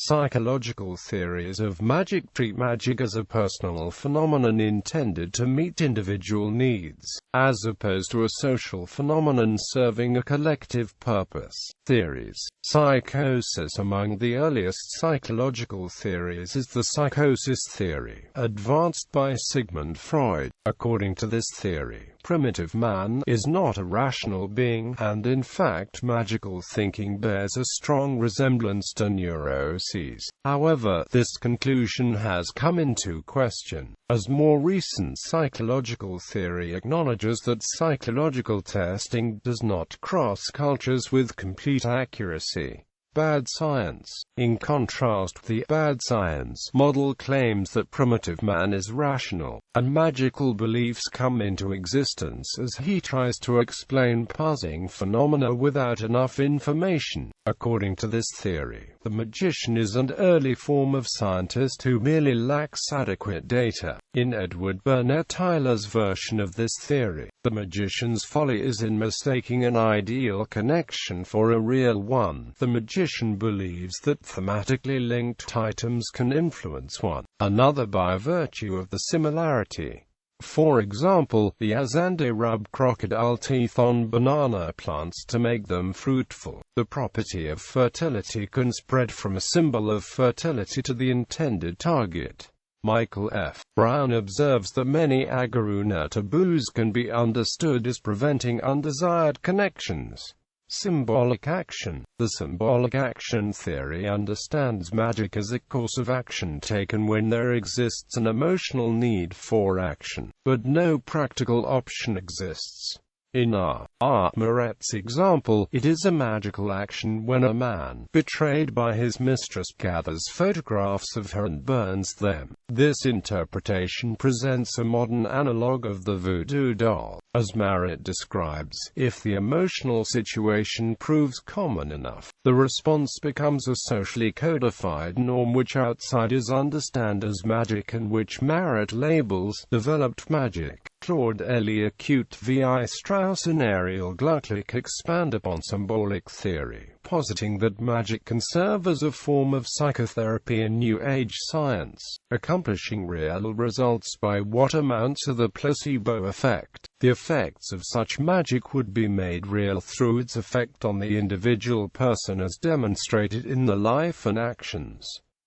Psychological theories of magic treat magic as a personal phenomenon intended to meet individual needs, as opposed to a social phenomenon serving a collective purpose. Theories. Psychosis. Among the earliest psychological theories is the psychosis theory, advanced by Sigmund Freud. According to this theory, primitive man is not a rational being, and in fact magical thinking bears a strong resemblance to neuroses. However, this conclusion has come into question, as more recent psychological theory acknowledges that psychological testing does not cross cultures with complete accuracy. Bad science. In contrast, the bad science model claims that primitive man is rational, and magical beliefs come into existence as he tries to explain puzzling phenomena without enough information. According to this theory, the magician is an early form of scientist who merely lacks adequate data. In Edward Burnett Tyler's version of this theory, the magician's folly is in mistaking an ideal connection for a real one. The magician believes that thematically linked items can influence one another by virtue of the similarity. For example, the Azande rub crocodile teeth on banana plants to make them fruitful. The property of fertility can spread from a symbol of fertility to the intended target. Michael F. Brown observes that many Agaruna taboos can be understood as preventing undesired connections. Symbolic action. The symbolic action theory understands magic as a course of action taken when there exists an emotional need for action, but no practical option exists. In R. Moret's example, it is a magical action when a man, betrayed by his mistress, gathers photographs of her and burns them. This interpretation presents a modern analog of the voodoo doll. As Maret describes, if the emotional situation proves common enough, the response becomes a socially codified norm which outsiders understand as magic and which Maret labels developed magic. Claude Eliot v. Strauss and Ariel Glucklich expand upon symbolic theory, positing that magic can serve as a form of psychotherapy in New Age science, accomplishing real results by what amounts to the placebo effect. The effects of such magic would be made real through its effect on the individual person as demonstrated in the life and actions.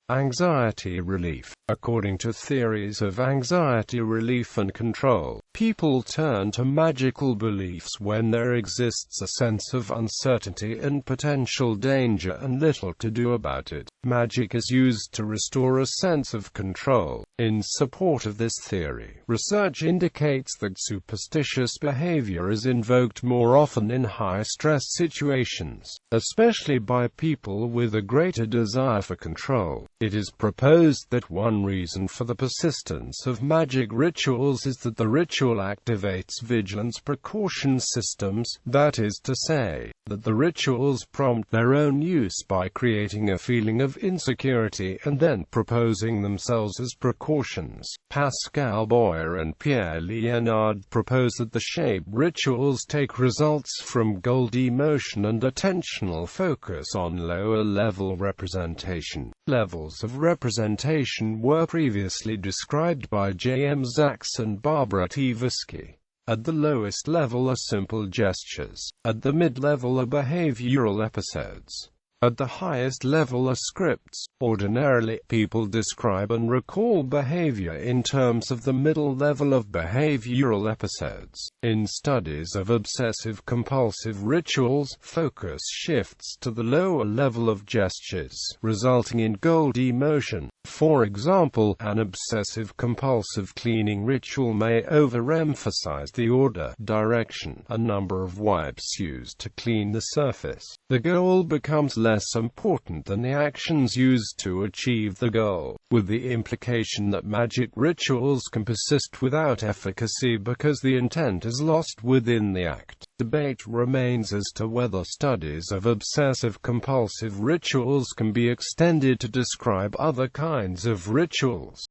Anxiety relief. According to theories of anxiety relief and control, people turn to magical beliefs when there exists a sense of uncertainty and potential danger and little to do about it. Magic is used to restore a sense of control. In support of this theory, research indicates that superstitious behavior is invoked more often in high-stress situations, especially by people with a greater desire for control. It is proposed that one reason for the persistence of magic rituals is that the ritual activates vigilance precaution systems, that is to say, that the rituals prompt their own use by creating a feeling of insecurity and then proposing themselves as precautions. Pascal Boyer and Pierre Léonard propose that the shape rituals take results from goal demotion and attentional focus on lower-level representation. Levels of representation were previously described by J. M. Sachs and Barbara T. Visky. At the lowest level are simple gestures. At the mid-level are behavioral episodes. At the highest level are scripts. Ordinarily, people describe and recall behavior in terms of the middle level of behavioral episodes. In studies of obsessive-compulsive rituals, focus shifts to the lower level of gestures, resulting in goal demotion. For example, an obsessive-compulsive cleaning ritual may overemphasize the order, direction, and number of wipes used to clean the surface. The goal becomes less important than the actions used to achieve the goal, with the implication that magic rituals can persist without efficacy because the intent is lost within the act. Debate remains as to whether studies of obsessive-compulsive rituals can be extended to describe other kinds of rituals.